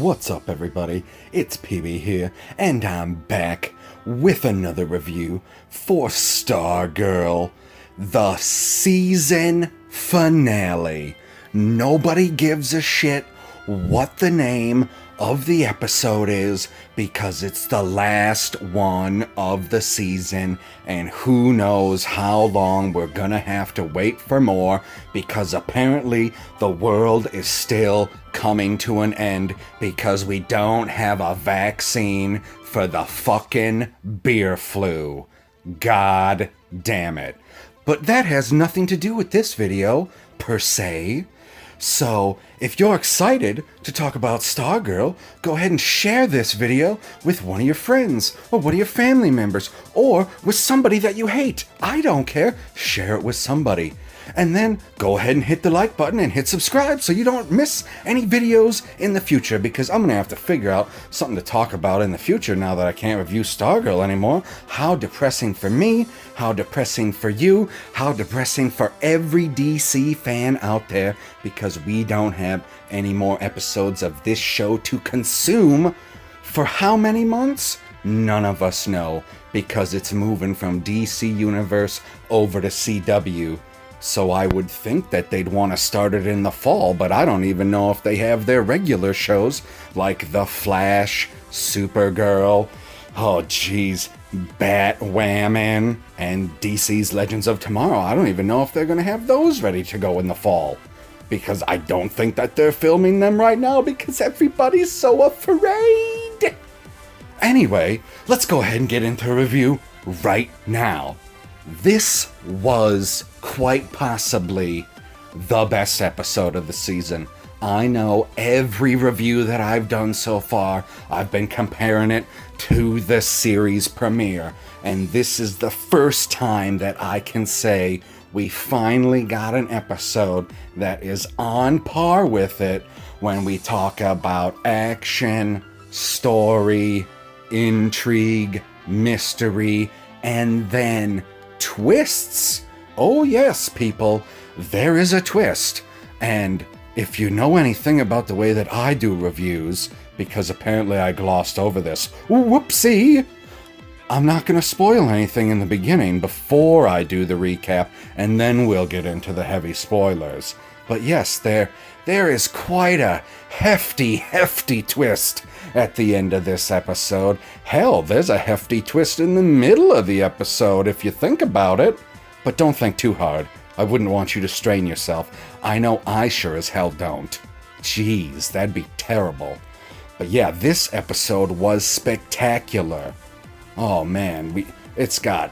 What's up, everybody? It's PB here, and I'm back with another review for STARGIRL, the season finale. Nobody gives a shit what the name of the episode is because it's the last one of the season, and who knows how long we're gonna have to wait for more, because apparently the world is still coming to an end because we don't have a vaccine for the fucking beer flu. God damn it. But that has nothing to do with this video, per se. So, if you're excited to talk about STARGIRL, go ahead and share this video with one of your friends, or one of your family members, or with somebody that you hate. I don't care. Share it with somebody. And then go ahead and hit the like button and hit subscribe so you don't miss any videos in the future, because I'm going to have to figure out something to talk about in the future now that I can't review STARGIRL anymore. How depressing for me, how depressing for you, how depressing for every DC fan out there, because we don't have any more episodes of this show to consume for how many months? None of us know, because it's moving from DC Universe over to CW. So I would think that they'd want to start it in the fall, but I don't even know if they have their regular shows like The Flash, Supergirl, oh geez, Batwoman, and DC's Legends of Tomorrow. I don't even know if they're going to have those ready to go in the fall, because I don't think that they're filming them right now because everybody's so afraid. Anyway, let's go ahead and get into a review right now. This was quite possibly the best episode of the season. I know every review that I've done so far, I've been comparing it to the series premiere. And this is the first time that I can say we finally got an episode that is on par with it when we talk about action, story, intrigue, mystery, and then twists. Oh yes, people, there is a twist. And if you know anything about the way that I do reviews, because apparently I glossed over this, whoopsie, I'm not going to spoil anything in the beginning before I do the recap, and then we'll get into the heavy spoilers. But yes, there is quite a hefty twist at the end of this episode. Hell, there's a hefty twist in the middle of the episode if you think about it. But don't think too hard. I wouldn't want you to strain yourself. I know I sure as hell don't. Jeez, that'd be terrible. But yeah, this episode was spectacular. Oh man, it's got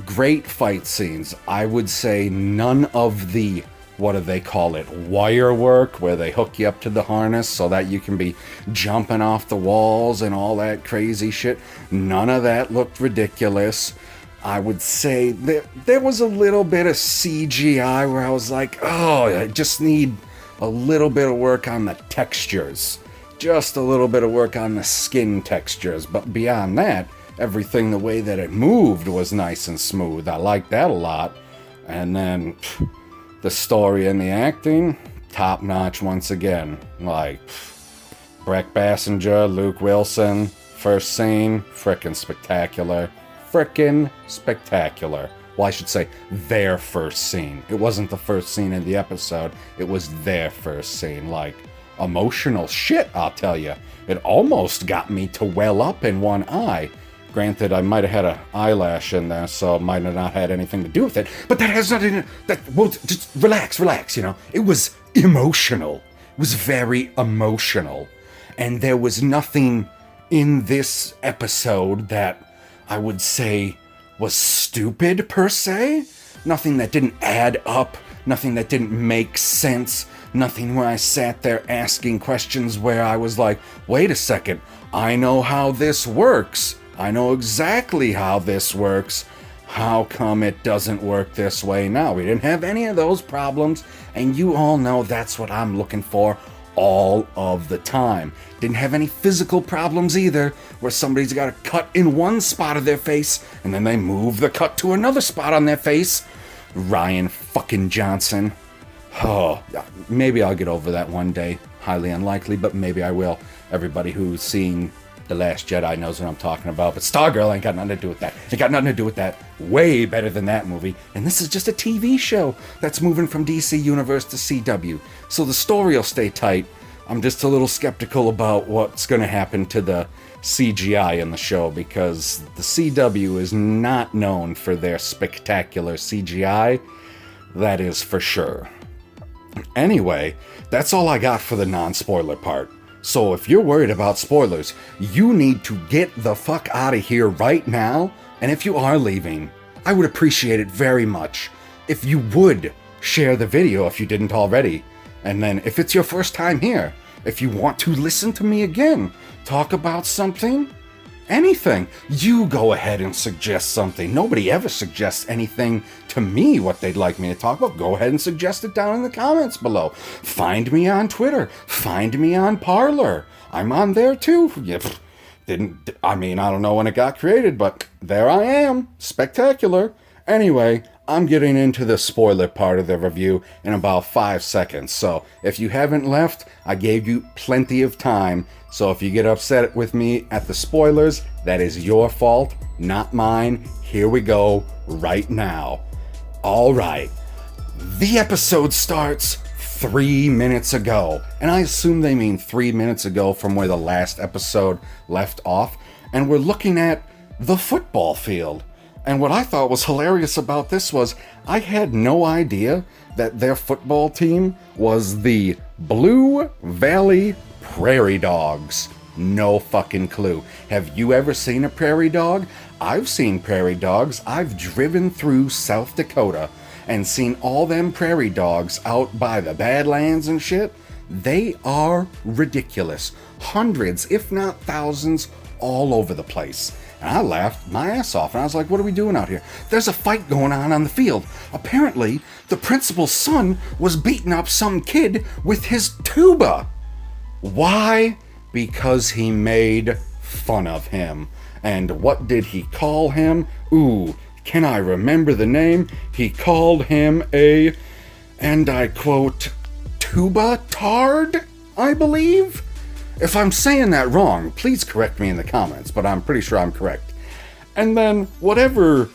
great fight scenes. I would say none of the, what do they call it, wire work, where they hook you up to the harness so that you can be jumping off the walls and all that crazy shit. None of that looked ridiculous. I would say that there was a little bit of CGI where I was like, oh, I just need a little bit of work on the textures. Just a little bit of work on the skin textures. But beyond that, everything, the way that it moved was nice and smooth. I liked that a lot. And then the story and the acting, top notch once again. Like, Brec Bassinger, Luke Wilson, first scene, frickin' spectacular. Frickin' spectacular. Well, I should say their first scene. It wasn't the first scene in the episode, it was their first scene. Like, emotional shit, I'll tell you. It almost got me to well up in one eye. Granted, I might have had an eyelash in there, so it might have not had anything to do with it. But that has nothing to... Well, just relax, you know. It was emotional. It was very emotional. And there was nothing in this episode that I would say was stupid, per se. Nothing that didn't add up. Nothing that didn't make sense. Nothing where I sat there asking questions where I was like, wait a second, I know how this works. I know exactly how this works. How come it doesn't work this way now? We didn't have any of those problems, and you all know that's what I'm looking for all of the time. Didn't have any physical problems either, where somebody's got a cut in one spot of their face, and then they move the cut to another spot on their face. Ryan fucking Johnson. Oh, maybe I'll get over that one day. highly unlikely, but maybe I will. Everybody who's seen The Last Jedi knows what I'm talking about, but Stargirl ain't got nothing to do with that. It got nothing to do with that. Way better than that movie. And this is just a TV show that's moving from DC Universe to CW. So the story will stay tight. I'm just a little skeptical about what's going to happen to the CGI in the show, because the CW is not known for their spectacular CGI. That is for sure. Anyway, that's all I got for the non-spoiler part. So if you're worried about spoilers, you need to get the fuck out of here right now. And if you are leaving, I would appreciate it very much if you would share the video if you didn't already. And then if it's your first time here, if you want to listen to me again, talk about something, anything, you go ahead and suggest something. Nobody ever suggests anything to me what they'd like me to talk about. Go ahead and suggest it down in the comments below. Find me on Twitter. Find me on Parler. I'm on there too. I don't know when it got created, but there I am. Spectacular. Anyway, I'm getting into the spoiler part of the review in about 5 seconds. So if you haven't left, I gave you plenty of time. So if you get upset with me at the spoilers, that is your fault, not mine. Here we go right now. All right. The episode starts 3 minutes ago. And I assume they mean 3 minutes ago from where the last episode left off. And we're looking at the football field. And what I thought was hilarious about this was I had no idea that their football team was the Blue Valley Prairie Dogs. No fucking clue. Have you ever seen a prairie dog? I've seen prairie dogs. I've driven through South Dakota and seen all them prairie dogs out by the Badlands and shit. They are ridiculous. Hundreds, if not thousands, all over the place. And I laughed my ass off, and I was like, what are we doing out here? There's a fight going on the field. Apparently, the principal's son was beating up some kid with his tuba. Why? Because he made fun of him. And what did he call him? Ooh, can I remember the name? He called him a, and I quote, tuba tard, I believe? If I'm saying that wrong, please correct me in the comments, but I'm pretty sure I'm correct. And then whatever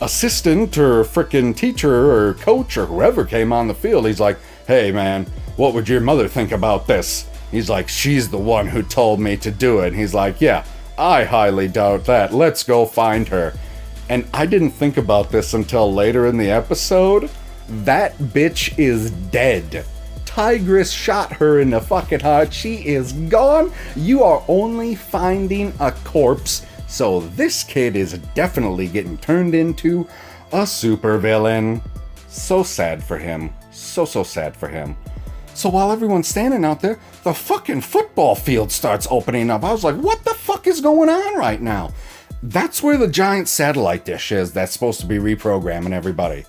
assistant or frickin' teacher or coach or whoever came on the field, he's like, hey man, what would your mother think about this? He's like, she's the one who told me to do it. And he's like, yeah, I highly doubt that. Let's go find her. And I didn't think about this until later in the episode. That bitch is dead. Tigress shot her in the fucking heart. She is gone. You are only finding a corpse. So this kid is definitely getting turned into a supervillain. So sad for him. So sad for him. So while everyone's standing out there, the fucking football field starts opening up. I was like, what the fuck is going on right now? That's where the giant satellite dish is that's supposed to be reprogramming everybody.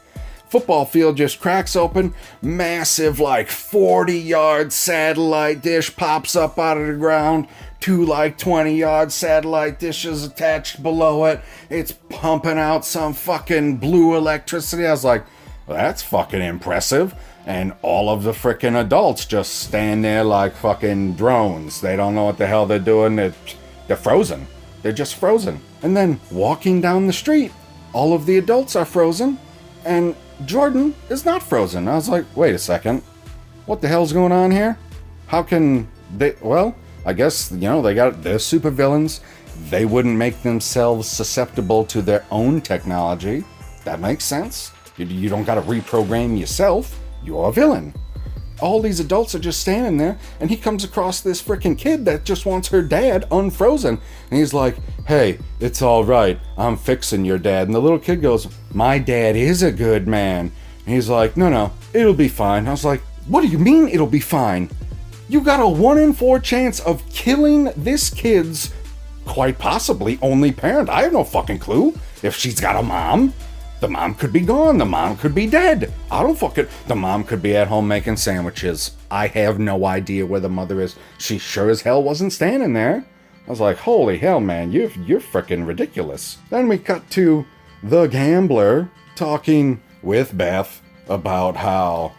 Football field just cracks open, massive like 40-yard satellite dish pops up out of the ground, 2 like 20-yard satellite dishes attached below it. It's pumping out some fucking blue electricity. I was like, well, that's fucking impressive. And all of the freaking adults just stand there like fucking drones. They don't know what the hell they're doing. They're frozen. They're just frozen. And then walking down the street, all of the adults are frozen, and Jordan is not frozen. I was like, wait a second. What the hell's going on here? How can they... Well, I guess, they're supervillains. They wouldn't make themselves susceptible to their own technology. That makes sense. You don't gotta reprogram yourself. You're a villain. All these adults are just standing there, and he comes across this freaking kid that just wants her dad unfrozen. And he's like, hey, it's all right. I'm fixing your dad. And the little kid goes, my dad is a good man. And he's like, no, it'll be fine. I was like, what do you mean it'll be fine? You got a 1 in 4 chance of killing this kid's, quite possibly, only parent. I have no fucking clue if she's got a mom. The mom could be gone. The mom could be dead. The mom could be at home making sandwiches. I have no idea where the mother is. She sure as hell wasn't standing there. I was like, holy hell, man, you're freaking ridiculous. Then we cut to the gambler talking with Beth about how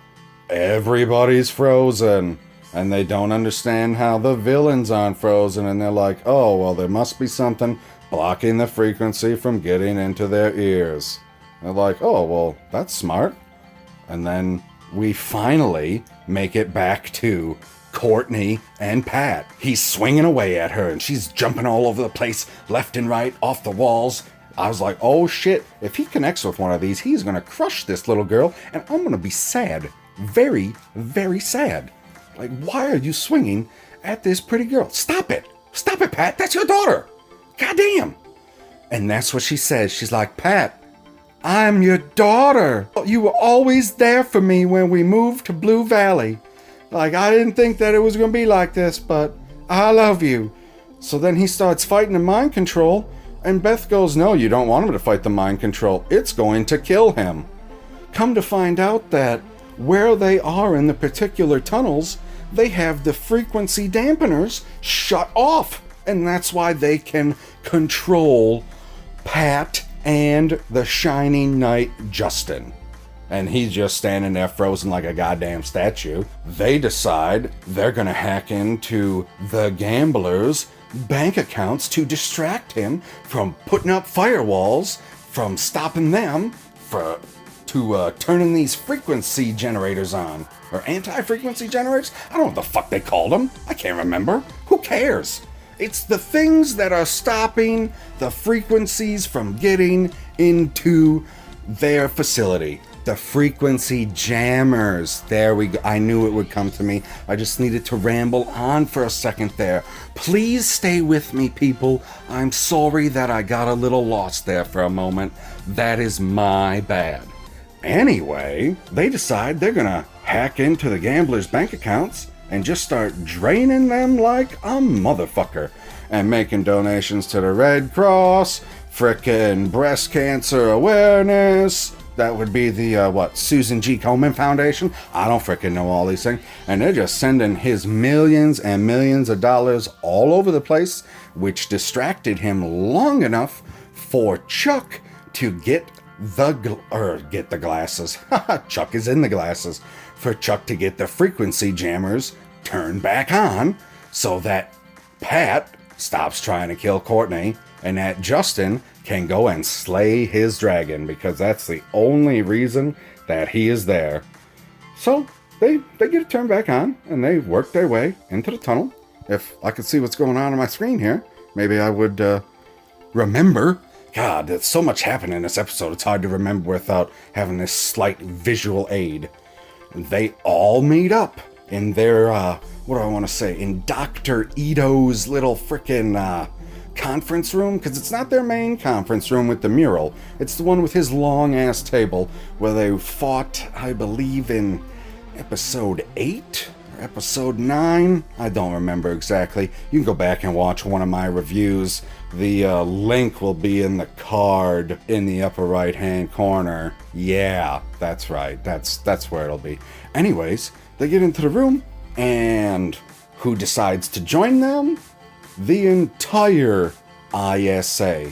everybody's frozen. And they don't understand how the villains aren't frozen, and they're like, oh, well, there must be something blocking the frequency from getting into their ears. They're like, oh, well, that's smart. And then we finally make it back to Courtney and Pat. He's swinging away at her, and she's jumping all over the place, left and right, off the walls. I was like, oh shit, if he connects with one of these, he's gonna crush this little girl, and I'm gonna be sad. Very, very sad. Like, why are you swinging at this pretty girl? Stop it! Stop it, Pat! That's your daughter! Goddamn! And that's what she says. She's like, Pat, I'm your daughter. You were always there for me when we moved to Blue Valley. Like, I didn't think that it was going to be like this, but I love you. So then he starts fighting the mind control, and Beth goes, no, you don't want him to fight the mind control. It's going to kill him. Come to find out that where they are in the particular tunnels, they have the frequency dampeners shut off. And that's why they can control Pat and the Shining Knight Justin. And he's just standing there frozen like a goddamn statue. They decide they're gonna hack into the gamblers' bank accounts to distract him from putting up firewalls, from stopping them, to turning these frequency generators on. Or anti-frequency generators? I don't know what the fuck they called them. I can't remember. Who cares? It's the things that are stopping the frequencies from getting into their facility. The frequency jammers. There we go. I knew it would come to me. I just needed to ramble on for a second there. Please stay with me, people. I'm sorry that I got a little lost there for a moment. That is my bad. Anyway, they decide they're gonna hack into the gamblers' bank accounts and just start draining them like a motherfucker. And making donations to the Red Cross, frickin' breast cancer awareness. That would be the, Susan G. Komen Foundation? I don't frickin' know all these things. And they're just sending his millions and millions of dollars all over the place, which distracted him long enough for Chuck to get the glasses. Chuck is in the glasses. For Chuck to get the frequency jammers turned back on so that Pat stops trying to kill Courtney and that Justin can go and slay his dragon, because that's the only reason that he is there. So they get it turned back on and they work their way into the tunnel. If I could see what's going on my screen here, maybe I would remember. God, there's so much happening in this episode, it's hard to remember without having this slight visual aid. They all meet up in their, in Dr. Ito's little frickin' conference room, because it's not their main conference room with the mural. It's the one with his long-ass table where they fought, I believe, in episode 8 or episode 9. I don't remember exactly. You can go back and watch one of my reviews. The link will be in the card in the upper right-hand corner. Yeah, that's right. That's where it'll be. Anyways, they get into the room, and who decides to join them? The entire ISA.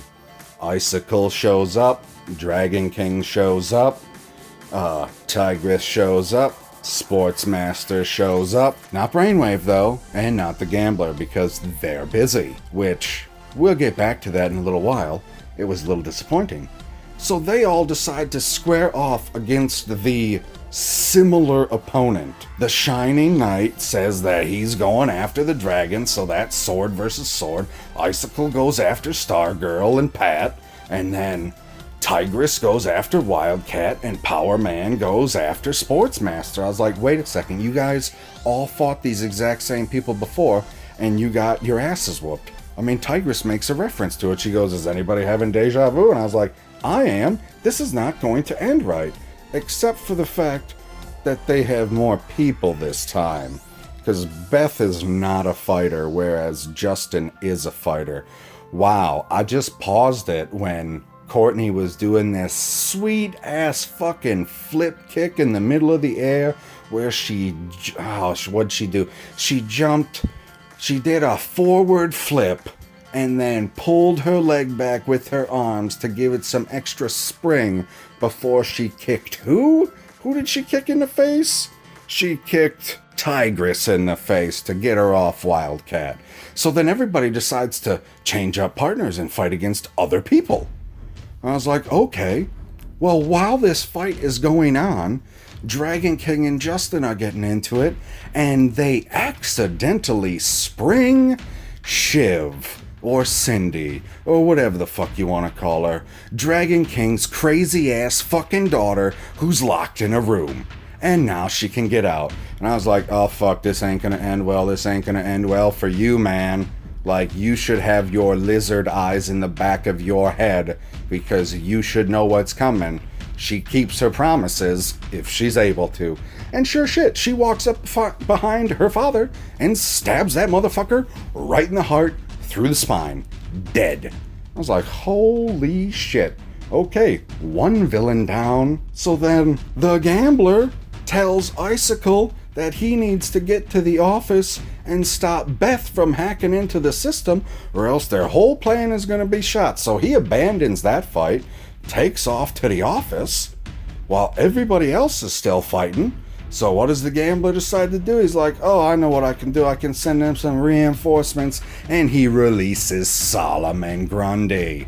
Icicle shows up, Dragon King shows up, Tigress shows up, Sportsmaster shows up. Not Brainwave, though, and not the Gambler, because they're busy, which we'll get back to that in a little while. It was a little disappointing. So they all decide to square off against the similar opponent. The Shining Knight says that he's going after the dragon, so that's sword versus sword. Icicle goes after Stargirl and Pat, and then Tigress goes after Wildcat, and Power Man goes after Sportsmaster. I was like, wait a second, you guys all fought these exact same people before, and you got your asses whooped. I mean, Tigress makes a reference to it. She goes, is anybody having deja vu? And I was like, I am. This is not going to end right. Except for the fact that they have more people this time. Because Beth is not a fighter, whereas Justin is a fighter. Wow, I just paused it when Courtney was doing this sweet-ass fucking flip kick in the middle of the air, where what'd she do? She jumped, she did a forward flip, and then pulled her leg back with her arms to give it some extra spring before she kicked who? Who did she kick in the face? She kicked tigress in the face to get her off Wildcat. So then everybody decides to change up partners and fight against other people. I was like, okay, well, while this fight is going on, Dragon King and Justin are getting into it, and they accidentally spring Shiv, or Cindy, or whatever the fuck you want to call her, Dragon King's crazy ass fucking daughter who's locked in a room. And now she can get out. And I was like, oh fuck, this ain't gonna end well, this ain't gonna end well for you, man. Like, you should have your lizard eyes in the back of your head, because you should know what's coming. She keeps her promises, if she's able to. And sure shit, she walks up behind her father and stabs that motherfucker right in the heart, through the spine. Dead. I was like, holy shit. Okay, one villain down. So then the gambler tells Icicle that he needs to get to the office and stop Beth from hacking into the system, or else their whole plan is going to be shot. So he abandons that fight, takes off to the office, while everybody else is still fighting. So what does the gambler decide to do? He's like, oh, I know what I can do. I can send them some reinforcements. And he releases Solomon Grundy,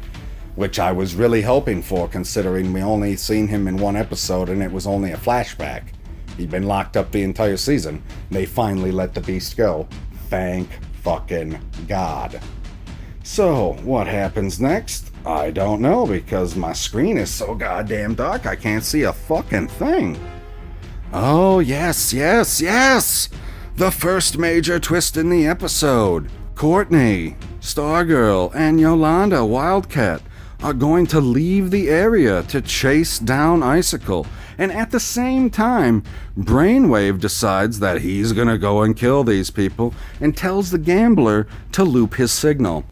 which I was really hoping for, considering we only seen him in one episode and it was only a flashback. He'd been locked up the entire season. They finally let the beast go. Thank fucking God. So, what happens next? I don't know, because my screen is so goddamn dark I can't see a fucking thing. Oh, yes. The first major twist in the episode. Courtney, Stargirl, and Yolanda Wildcat are going to leave the area to chase down Icicle. And at the same time, Brainwave decides that he's gonna go and kill these people and tells the gambler to loop his signal.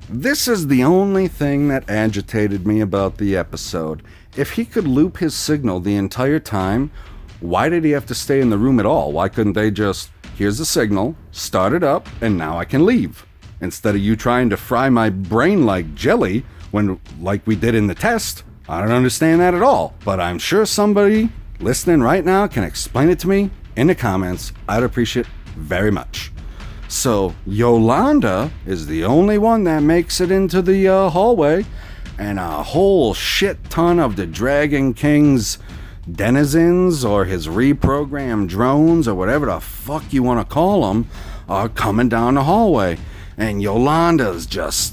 This is the only thing that agitated me about the episode. If he could loop his signal the entire time, why did he have to stay in the room at all? Why couldn't they just, here's the signal, start it up, and now I can leave? Instead of you trying to fry my brain like jelly, when, like we did in the test. I don't understand that at all. But I'm sure somebody listening right now can explain it to me in the comments. I'd appreciate it very much. So Yolanda is the only one that makes it into the hallway, and a whole shit ton of the Dragon King's denizens, or his reprogrammed drones, or whatever the fuck you want to call them, are coming down the hallway. And Yolanda's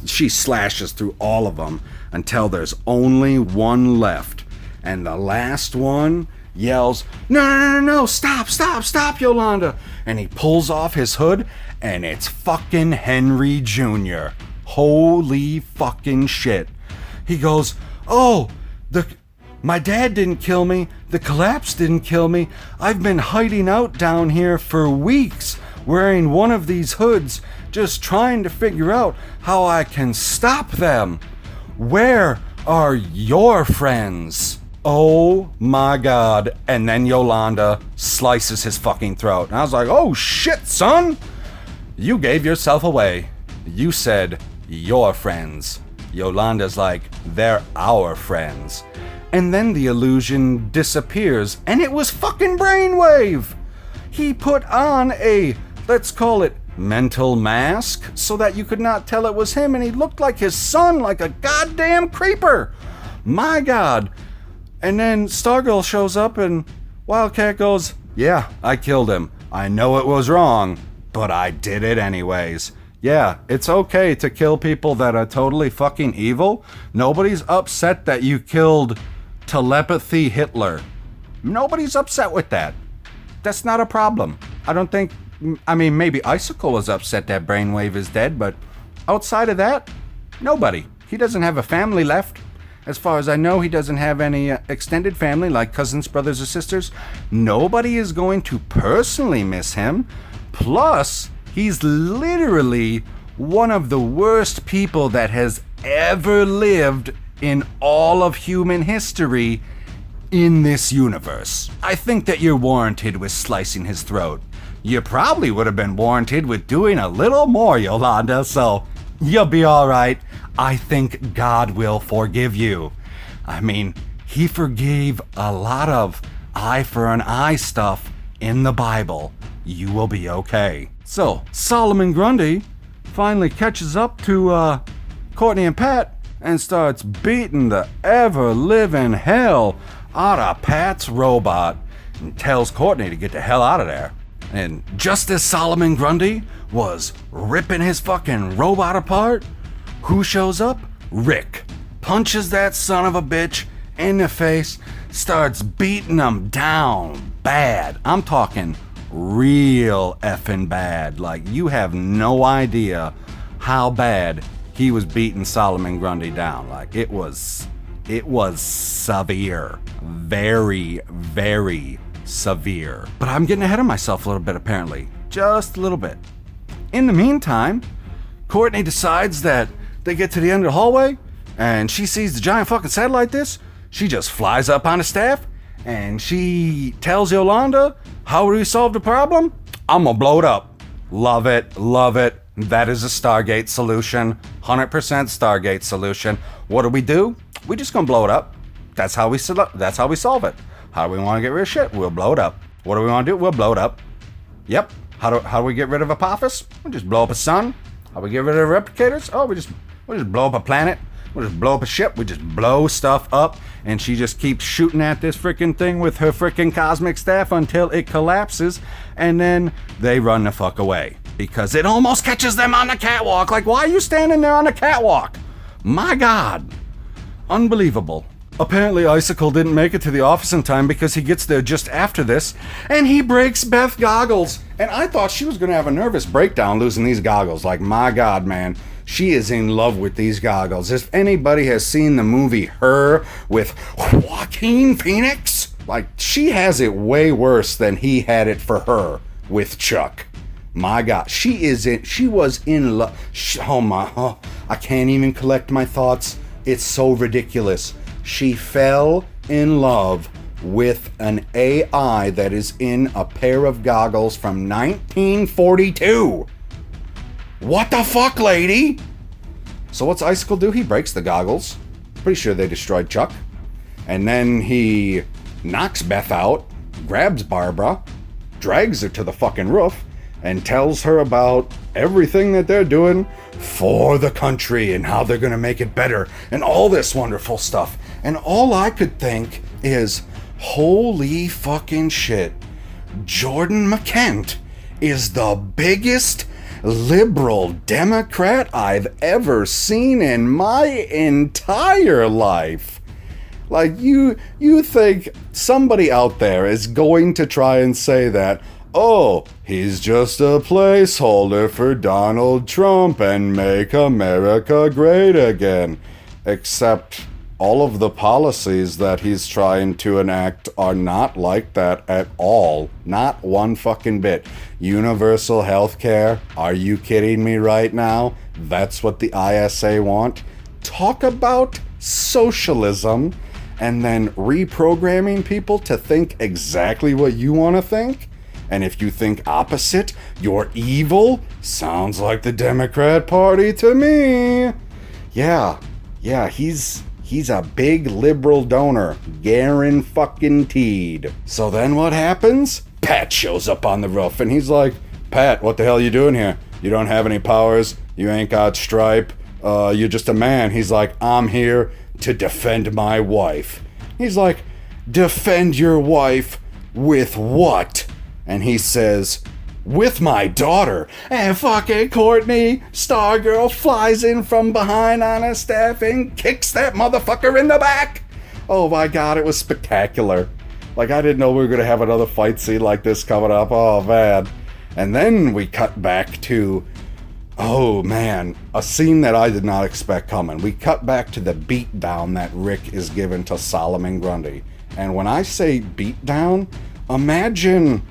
she slashes through all of them until there's only one left. And the last one yells, no, stop, Yolanda. And he pulls off his hood, and it's fucking Henry Jr. Holy fucking shit. He goes, oh, my dad didn't kill me. The collapse didn't kill me. I've been hiding out down here for weeks, wearing one of these hoods, just trying to figure out how I can stop them. Where are your friends? Oh my God. And then Yolanda slices his fucking throat. And I was like, oh shit, son. You gave yourself away. You said your friends. Yolanda's like, they're our friends. And then the illusion disappears, and it was fucking Brainwave. He put on a, let's call it, mental mask, so that you could not tell it was him, and he looked like his son, like a goddamn creeper. My God. And then Stargirl shows up, and Wildcat goes, yeah, I killed him. I know it was wrong, but I did it anyways. Yeah, it's okay to kill people that are totally fucking evil. Nobody's upset that you killed Telepathy Hitler. Nobody's upset with that. That's not a problem. I don't think, maybe Icicle was upset that Brainwave is dead, but outside of that, nobody. He doesn't have a family left. As far as I know, he doesn't have any extended family, like cousins, brothers, or sisters. Nobody is going to personally miss him. Plus, he's literally one of the worst people that has ever lived in all of human history in this universe. I think that you're warranted with slicing his throat. You probably would have been warranted with doing a little more, Yolanda, so you'll be alright. I think God will forgive you. He forgave a lot of eye for an eye stuff in the Bible. You will be okay. So, Solomon Grundy finally catches up to Courtney and Pat and starts beating the ever-living hell out of Pat's robot and tells Courtney to get the hell out of there. And just as Solomon Grundy was ripping his fucking robot apart, who shows up? Rick. Punches that son of a bitch in the face, starts beating him down bad. I'm talking real effing bad. Like, you have no idea how bad he was beating Solomon Grundy down. Like, it was severe. Very, very severe. But I'm getting ahead of myself a little bit, apparently. Just a little bit. In the meantime, Courtney decides that they get to the end of the hallway and she sees the giant fucking satellite dish. She just flies up on the staff and she tells Yolanda, how do we solve the problem? I'm gonna blow it up. Love it, love it. That is a Stargate solution. 100% Stargate solution. What do? We just gonna blow it up. That's how we solve it. How do we want to get rid of shit? We'll blow it up. What do we want to do? We'll blow it up. Yep. How do we get rid of Apophis? We'll just blow up a sun. How do we get rid of replicators? Oh, we'll just blow up a planet. We'll just blow up a ship. We just blow stuff up. And she just keeps shooting at this freaking thing with her freaking cosmic staff until it collapses. And then they run the fuck away. Because it almost catches them on the catwalk. Like, why are you standing there on the catwalk? My God. Unbelievable. Apparently Icicle didn't make it to the office in time because he gets there just after this, and he breaks Beth goggles. And I thought she was going to have a nervous breakdown losing these goggles. Like, my God, man, she is in love with these goggles. If anybody has seen the movie Her with Joaquin Phoenix, like, she has it way worse than he had it for her with Chuck. My God, she was in love. I can't even collect my thoughts. It's so ridiculous. She fell in love with an AI that is in a pair of goggles from 1942. What the fuck, lady? So what's Icicle do? He breaks the goggles. Pretty sure they destroyed Chuck. And then he knocks Beth out, grabs Barbara, drags her to the fucking roof, and tells her about everything that they're doing for the country and how they're gonna make it better and all this wonderful stuff. And all I could think is, holy fucking shit, Jordan McKent is the biggest liberal Democrat I've ever seen in my entire life. Like, you think somebody out there is going to try and say that, oh, he's just a placeholder for Donald Trump and make America great again. Except all of the policies that he's trying to enact are not like that at all. Not one fucking bit. Universal health care? Are you kidding me right now? That's what the ISA want? Talk about socialism and then reprogramming people to think exactly what you want to think? And if you think opposite, you're evil? Sounds like the Democrat Party to me. Yeah, he's a big liberal donor. Guaranteed. So then what happens? Pat shows up on the roof and he's like, Pat, what the hell are you doing here? You don't have any powers. You ain't got Stripe. You're just a man. He's like, I'm here to defend my wife. He's like, defend your wife with what? And he says, with my daughter. And fucking Courtney, Stargirl, flies in from behind on her staff and kicks that motherfucker in the back. Oh my God, it was spectacular. Like, I didn't know we were going to have another fight scene like this coming up. Oh, man. And then we cut back to, oh man, a scene that I did not expect coming. We cut back to the beatdown that Rick is given to Solomon Grundy. And when I say beatdown, imagine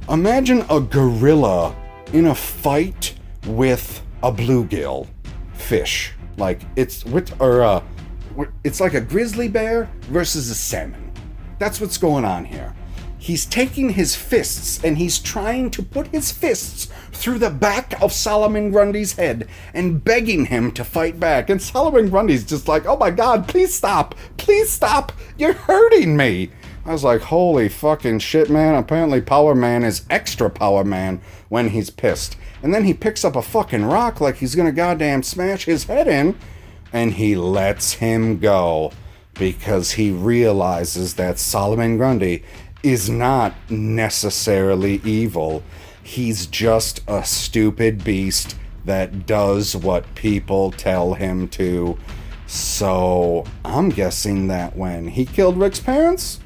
a gorilla in a fight with a bluegill fish. Like, it's like a grizzly bear versus a salmon. That's what's going on here. He's taking his fists and he's trying to put his fists through the back of Solomon Grundy's head and begging him to fight back. And Solomon Grundy's just like, oh my God, please stop. Please stop. You're hurting me. I was like, holy fucking shit, man. Apparently Power Man is extra Power Man when he's pissed. And then he picks up a fucking rock like he's gonna goddamn smash his head in, and he lets him go because he realizes that Solomon Grundy is not necessarily evil. He's just a stupid beast that does what people tell him to. So I'm guessing that when he killed Rick's parents,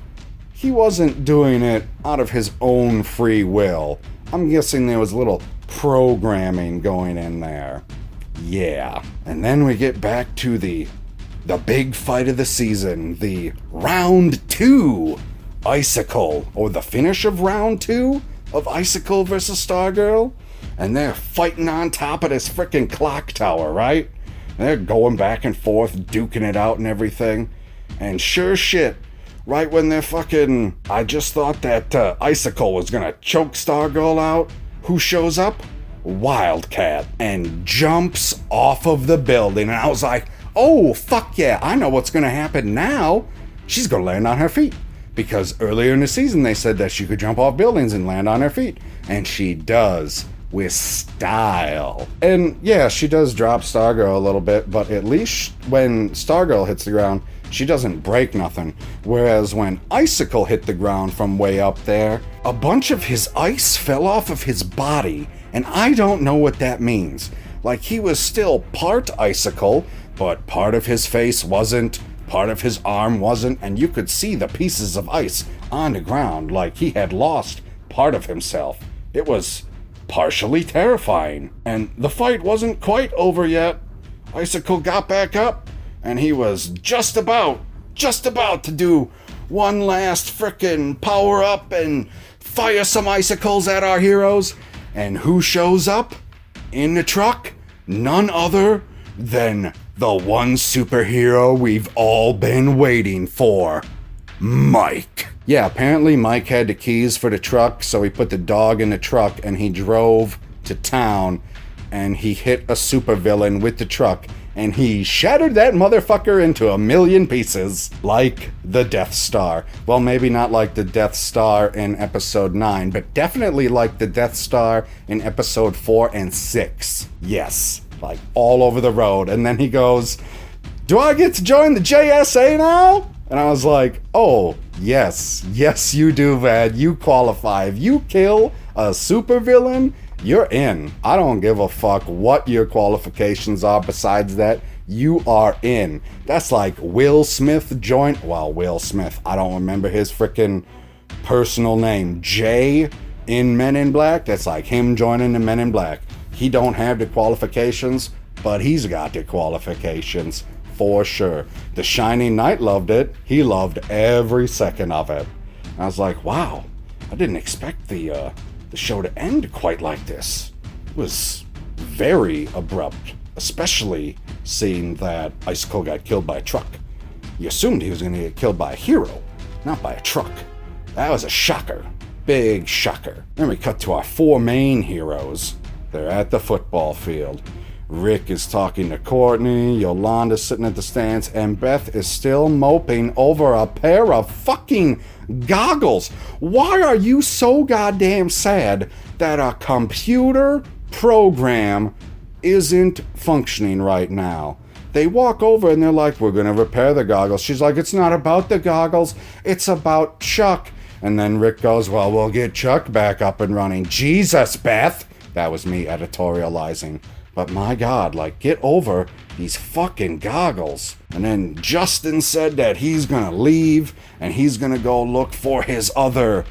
he wasn't doing it out of his own free will. I'm guessing there was a little programming going in there. Yeah. And then we get back to the big fight of the season, the round 2 Icicle, or the finish of round 2 of Icicle versus Stargirl. And they're fighting on top of this frickin' clock tower, right? They're going back and forth, duking it out and everything. And sure shit, right when they're fucking... I just thought that Icicle was gonna choke Stargirl out. Who shows up? Wildcat. And jumps off of the building. And I was like, oh, fuck yeah, I know what's gonna happen now. She's gonna land on her feet. Because earlier in the season they said that she could jump off buildings and land on her feet. And she does. With style. And yeah, she does drop Stargirl a little bit, but at least when Stargirl hits the ground, she doesn't break nothing. Whereas when Icicle hit the ground from way up there, a bunch of his ice fell off of his body, and I don't know what that means. Like, he was still part Icicle, but part of his face wasn't, part of his arm wasn't, and you could see the pieces of ice on the ground like he had lost part of himself. It was partially terrifying. And the fight wasn't quite over yet. Icicle got back up, and he was just about to do one last frickin' power up and fire some icicles at our heroes. And who shows up in the truck? None other than the one superhero we've all been waiting for, Mike. Yeah, apparently Mike had the keys for the truck, so he put the dog in the truck and he drove to town and he hit a supervillain with the truck and he shattered that motherfucker into a million pieces like the Death Star. Well, maybe not like the Death Star in episode 9, but definitely like the Death Star in episode 4 and 6. Yes, like all over the road. And then he goes, "Do I get to join the JSA now?" And I was like, oh, yes, you do, Vad. You qualify. If you kill a supervillain, you're in. I don't give a fuck what your qualifications are besides that. You are in. That's like Will Smith joined... Well, Will Smith. I don't remember his frickin' personal name. Jay in Men in Black. That's like him joining the Men in Black. He don't have the qualifications, but he's got the qualifications. For sure. The Shining Knight loved it. He loved every second of it. I was like, wow, I didn't expect the show to end quite like this. It was very abrupt, especially seeing that Icicle got killed by a truck. You assumed he was going to get killed by a hero, not by a truck. That was a shocker. Big shocker. Then we cut to our 4 main heroes. They're at the football field. Rick is talking to Courtney, Yolanda's sitting at the stands, and Beth is still moping over a pair of fucking goggles. Why are you so goddamn sad that a computer program isn't functioning right now? They walk over and they're like, we're gonna repair the goggles. She's like, it's not about the goggles, it's about Chuck. And then Rick goes, well, we'll get Chuck back up and running. Jesus, Beth! That was me editorializing. But my God, like, get over these fucking goggles. And then Justin said that he's gonna leave and he's gonna go look for his other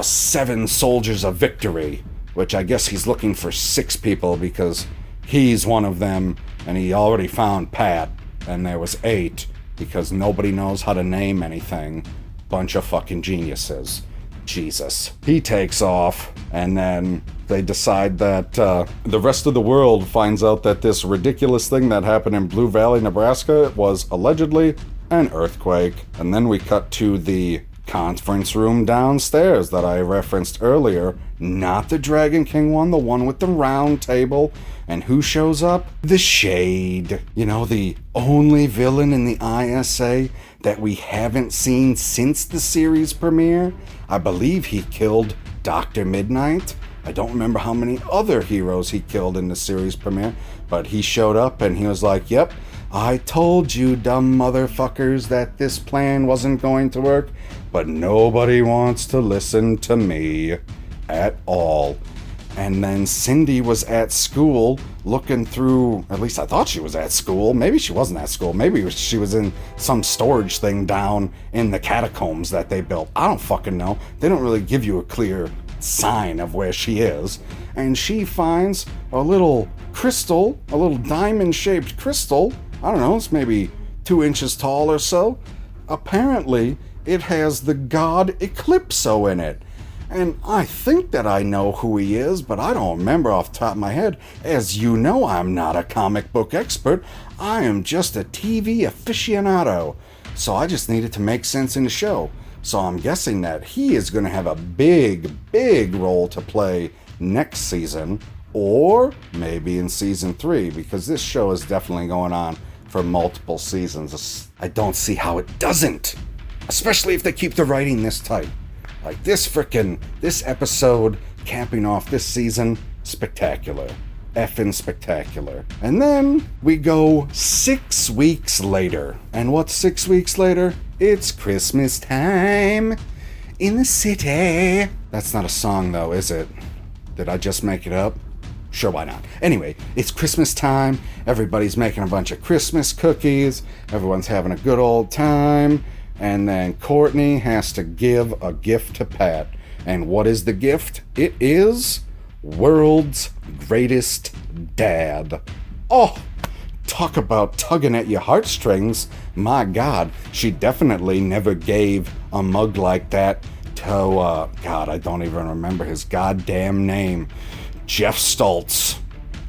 7 soldiers of victory. Which I guess he's looking for 6 people because he's one of them and he already found Pat. And there was 8 because nobody knows how to name anything. Bunch of fucking geniuses. Jesus. He takes off, and then they decide that the rest of the world finds out that this ridiculous thing that happened in Blue Valley, Nebraska was allegedly an earthquake. And then we cut to the conference room downstairs that I referenced earlier. Not the Dragon King one, the one with the round table. And who shows up? The Shade. You know, the only villain in the ISA that we haven't seen since the series premiere. I believe he killed Dr. Midnight. I don't remember how many other heroes he killed in the series premiere, but he showed up and he was like, yep, I told you dumb motherfuckers that this plan wasn't going to work, but nobody wants to listen to me at all. And then Cindy was at school looking through, at least I thought she was at school. Maybe she wasn't at school. Maybe she was in some storage thing down in the catacombs that they built. I don't fucking know. They don't really give you a clear sign of where she is. And she finds a little crystal, a little diamond-shaped crystal. I don't know, it's maybe 2 inches tall or so. Apparently, it has the god Eclipso in it. And I think that I know who he is, but I don't remember off the top of my head. As you know, I'm not a comic book expert. I am just a TV aficionado. So I just needed to make sense in the show. So I'm guessing that he is going to have a big role to play next season, or maybe in season 3, because this show is definitely going on for multiple seasons. I don't see how it doesn't, especially if they keep the writing this tight. Like this episode capping off this season, spectacular. Effing spectacular. And then we go 6 weeks later. And what's 6 weeks later? It's Christmas time in the city. That's not a song though, is it? Did I just make it up? Sure, why not? Anyway, it's Christmas time. Everybody's making a bunch of Christmas cookies. Everyone's having a good old time. And then Courtney has to give a gift to Pat. And what is the gift? It is World's Greatest Dad. Oh, talk about tugging at your heartstrings. My God, she definitely never gave a mug like that to, God, I don't even remember his goddamn name. Jeff Stoltz.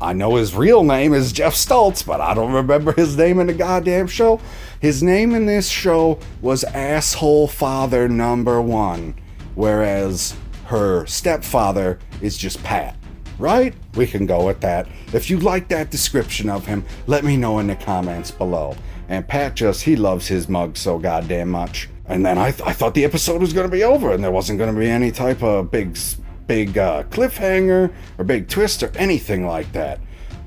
I know his real name is Jeff Stoltz, but I don't remember his name in the goddamn show. His name in this show was Asshole Father Number 1, whereas her stepfather is just Pat, right? We can go with that. If you like that description of him, let me know in the comments below. And Pat he loves his mug so goddamn much. And then I thought the episode was going to be over and there wasn't going to be any type of big cliffhanger or big twist or anything like that.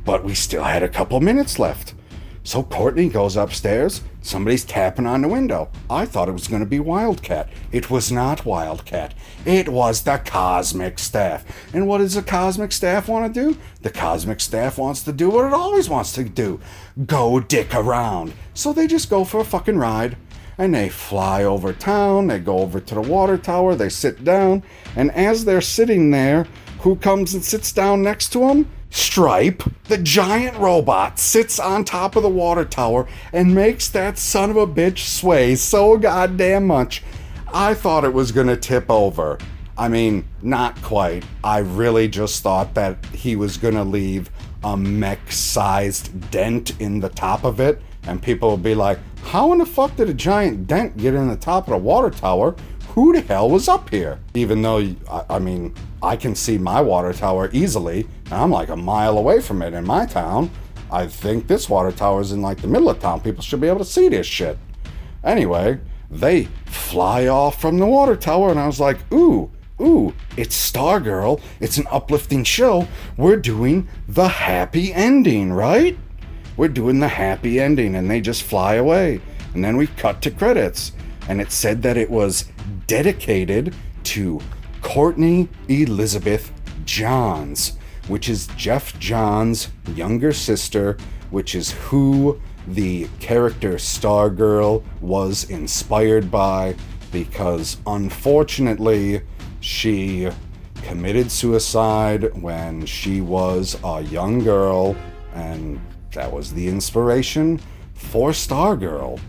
But we still had a couple minutes left. So Courtney goes upstairs. Somebody's tapping on the window. I thought it was going to be Wildcat. It was not Wildcat. It was the Cosmic Staff. And what does the Cosmic Staff want to do? The Cosmic Staff wants to do what it always wants to do. Go dick around. So they just go for a fucking ride. And they fly over town. They go over to the water tower. They sit down. And as they're sitting there, who comes and sits down next to them? Stripe, the giant robot, sits on top of the water tower and makes that son of a bitch sway so goddamn much. I thought it was gonna tip over. I mean, not quite. I really just thought that he was gonna leave a mech-sized dent in the top of it, and people would be like, how in the fuck did a giant dent get in the top of the water tower? Who the hell was up here? Even though, I mean, I can see my water tower easily, and I'm like a mile away from it in my town. I think this water tower is in like the middle of town. People should be able to see this shit. Anyway, they fly off from the water tower, and I was like, ooh, it's Stargirl. It's an uplifting show. We're doing the happy ending, right? We're doing the happy ending, and they just fly away. And then we cut to credits, and it said that it was dedicated to Courtney Elizabeth Johns, which is Geoff Johns' younger sister, which is who the character Stargirl was inspired by, because unfortunately she committed suicide when she was a young girl, and that was the inspiration for Stargirl.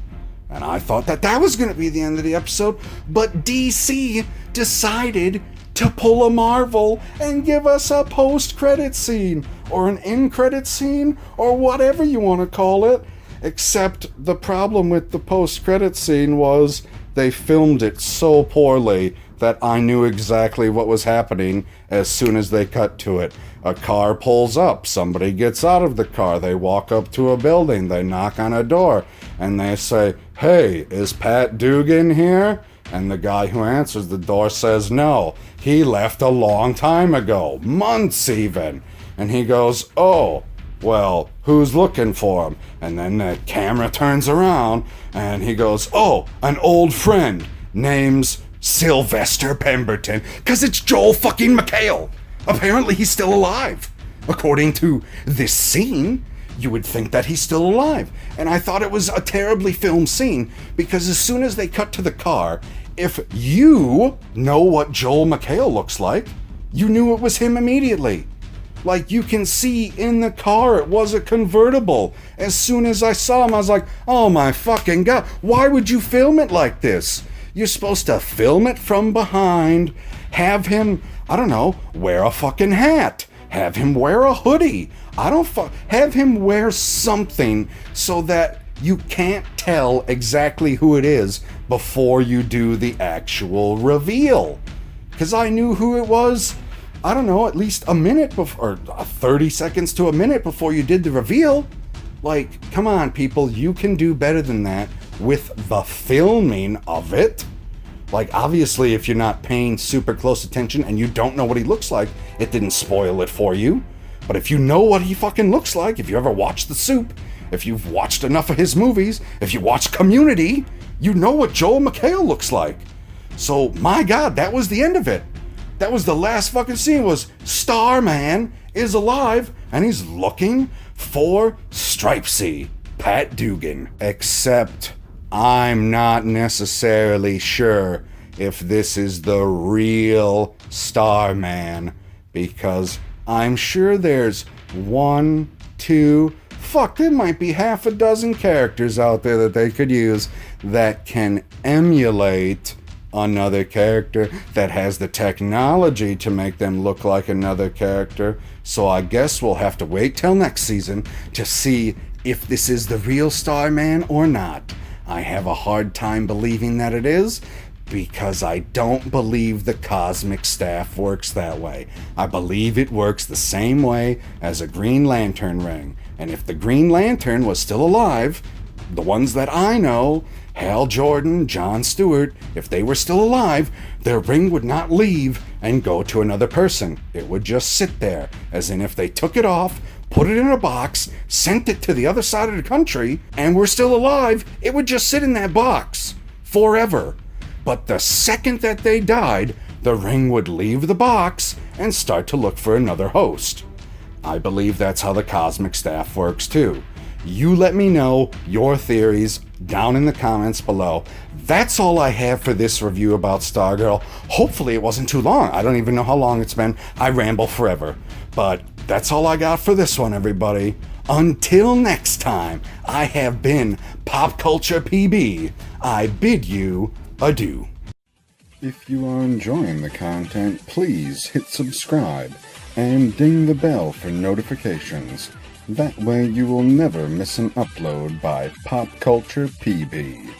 And I thought that was going to be the end of the episode, but DC decided to pull a Marvel and give us a post-credit scene, or an in-credit scene, or whatever you want to call it. Except the problem with the post-credit scene was they filmed it so poorly that I knew exactly what was happening as soon as they cut to it. A car pulls up, somebody gets out of the car, they walk up to a building, they knock on a door, and they say, "Hey, is Pat Dugan here?" And the guy who answers the door says, "No, he left a long time ago, months even." And he goes, "Oh, well, who's looking for him?" And then the camera turns around and he goes, "Oh, an old friend, name's Sylvester Pemberton," because it's Joel fucking McHale. Apparently he's still alive. According to this scene, you would think that he's still alive. And I thought it was a terribly filmed scene, because as soon as they cut to the car, if you know what Joel McHale looks like, you knew it was him immediately. Like, you can see in the car, it was a convertible. As soon as I saw him, I was like, oh my fucking God, why would you film it like this? You're supposed to film it from behind, have him, I don't know, wear a fucking hat, have him wear a hoodie, have him wear something so that you can't tell exactly who it is before you do the actual reveal. Because I knew who it was, I don't know, at least a minute before, or 30 seconds to a minute before you did the reveal. Like, come on, people, you can do better than that with the filming of it. Like, obviously, if you're not paying super close attention and you don't know what he looks like, it didn't spoil it for you. But if you know what he fucking looks like, if you ever watched The Soup, if you've watched enough of his movies, if you watch Community, you know what Joel McHale looks like. So, my God, that was the end of it. That was the last fucking scene, was Starman is alive and he's looking for Stripesy, Pat Dugan. Except I'm not necessarily sure if this is the real Starman, because I'm sure there's one, two, there might be half a dozen characters out there that they could use that can emulate another character, that has the technology to make them look like another character. So I guess we'll have to wait till next season to see if this is the real Starman or not. I have a hard time believing that it is, because I don't believe the cosmic staff works that way. I believe it works the same way as a Green Lantern ring. And if the Green Lantern was still alive, the ones that I know, Hal Jordan, John Stewart, if they were still alive, their ring would not leave and go to another person. It would just sit there, as in if they took it off, put it in a box, sent it to the other side of the country, and were still alive, it would just sit in that box forever. But the second that they died, the ring would leave the box and start to look for another host. I believe that's how the cosmic staff works too. You let me know your theories down in the comments below. That's all I have for this review about Stargirl. Hopefully it wasn't too long. I don't even know how long it's been. I ramble forever. But that's all I got for this one, everybody. Until next time, I have been Pop Culture PB. I bid you adieu. If you are enjoying the content, please hit subscribe and ding the bell for notifications. That way you will never miss an upload by Pop Culture PB.